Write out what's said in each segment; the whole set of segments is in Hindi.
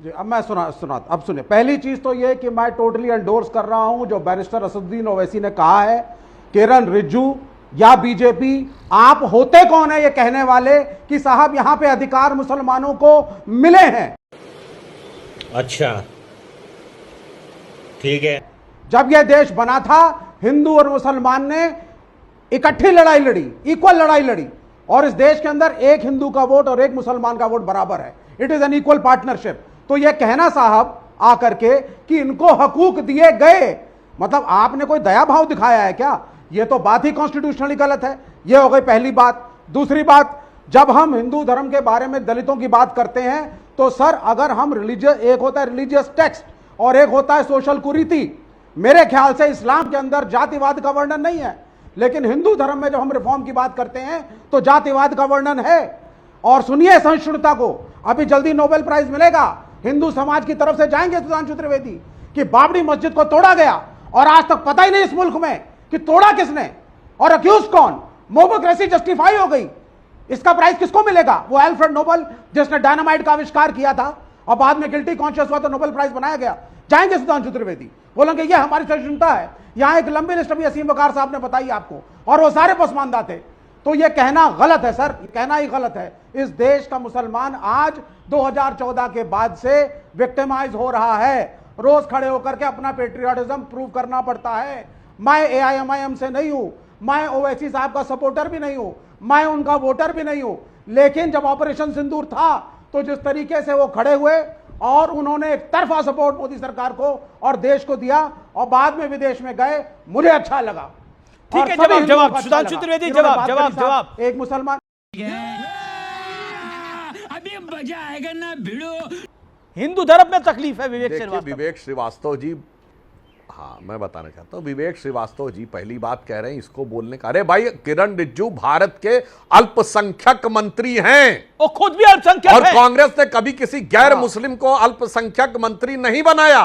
जी, अब मैं सुना अब सुनिए। पहली चीज तो ये कि मैं टोटली एंडोर्स कर रहा हूं जो बैरिस्टर असदुद्दीन ओवैसी ने कहा है। किरण रिज्जू या बीजेपी, आप होते कौन है ये कहने वाले कि साहब यहां पे अधिकार मुसलमानों को मिले हैं? अच्छा, ठीक है। जब यह देश बना था, हिंदू और मुसलमान ने इकट्ठी लड़ाई लड़ी, इक्वल लड़ाई लड़ी, और इस देश के अंदर एक हिंदू का वोट और एक मुसलमान का वोट बराबर है। It is an equal partnership. तो यह कहना साहब आकर के कि इनको हकूक दिए गए, मतलब आपने कोई दया भाव दिखाया है क्या? यह तो बात ही कॉन्स्टिट्यूशनली गलत है। यह हो गई पहली बात। दूसरी बात, जब हम हिंदू धर्म के बारे में दलितों की बात करते हैं तो सर, अगर हम रिलीजियस, एक होता है रिलीजियस टेक्स्ट और एक होता है सोशल कुरीति। मेरे ख्याल से इस्लाम के अंदर जातिवाद का वर्णन नहीं है, लेकिन हिंदू धर्म में जब हम रिफॉर्म की बात करते हैं तो जातिवाद का वर्णन है। और सुनिए सहिष्णुता को, अभी जल्दी नोबेल प्राइज मिलेगा, हिंदू समाज की तरफ से जाएंगे सुधांशु त्रिवेदी, कि बाबरी मस्जिद को तोड़ा गया और आज तक पता ही नहीं इस मुल्क में कि तोड़ा किसने और अक्यूज कौन। मोबोक्रेसी जस्टिफाई हो गई। इसका प्राइज किसको मिलेगा? वो अल्फ्रेड नोबल जिसने डायनामाइट का आविष्कार किया था और बाद में गिल्टी कॉन्शियस हुआ तो नोबेल प्राइज बनाया गया। जाएंगे सुधांशु त्रिवेदी, बोलेंगे ये हमारी सहिष्णुता है। यहां एक लंबी लिस्ट अभी असीम वकार साहब ने बताई आपको, और वो सारे पसमानदा थे। तो ये कहना गलत है सर, कहना ही गलत है। इस देश का मुसलमान आज 2014 के बाद से विक्टिमाइज हो रहा है। रोज खड़े होकर के अपना पेट्रियाटिज्म प्रूव करना पड़ता है। मैं AIMIM से नहीं हूं, मैं ओवैसी साहब का सपोर्टर भी नहीं हूं, मैं उनका वोटर भी नहीं हूं, लेकिन जब ऑपरेशन सिंदूर था तो जिस तरीके से वो खड़े हुए और उन्होंने एक तरफा सपोर्ट मोदी सरकार को और देश को दिया और बाद में विदेश में गए, मुझे अच्छा लगा। ठीक है, जवाब सुधांशु त्रिवेदी, जवाब एक मुसलमान, अभी मजा आएगा ना भिड़ो। हिंदू धर्म में तकलीफ है विवेक श्रीवास्तव। विवेक श्रीवास्तव जी, हाँ मैं बताना चाहता हूं, विवेक श्रीवास्तव जी पहली बात कह रहे हैं इसको बोलने का। अरे भाई, किरण रिज्जू भारत के अल्पसंख्यक मंत्री हैं, वो खुद भी अल्पसंख्यक और है। कांग्रेस ने कभी किसी गैर मुस्लिम को अल्पसंख्यक मंत्री नहीं बनाया।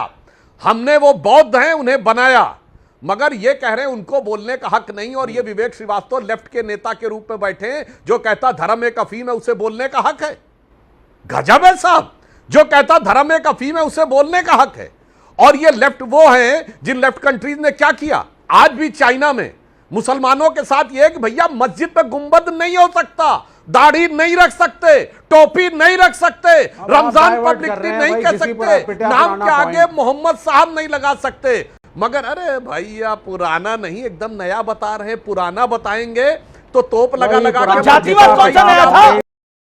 हमने, वो बौद्ध हैं, उन्हें बनाया। मगर ये कह रहे हैं उनको बोलने का हक नहीं, और ये विवेक श्रीवास्तव लेफ्ट के नेता के रूप में बैठे हैं जो कहता धर्म एक अफीम है, उसे बोलने का हक है। गजब है साहब, जो कहता धर्म एक अफीम है उसे बोलने का हक है। और ये लेफ्ट वो हैं जिन लेफ्ट कंट्रीज ने क्या किया। आज भी चाइना में मुसलमानों के साथ ये कि भैया मस्जिद पे गुंबद नहीं हो सकता, दाढ़ी नहीं रख सकते, टोपी नहीं रख सकते, रमजान पब्लिकली नहीं कह सकते, नाम के आगे मोहम्मद साहब नहीं लगा सकते। मगर अरे भैया, पुराना नहीं एकदम नया बता रहे हैं। पुराना बताएंगे तो तोप लगा लगा के जातिवाद कौन सा नया था?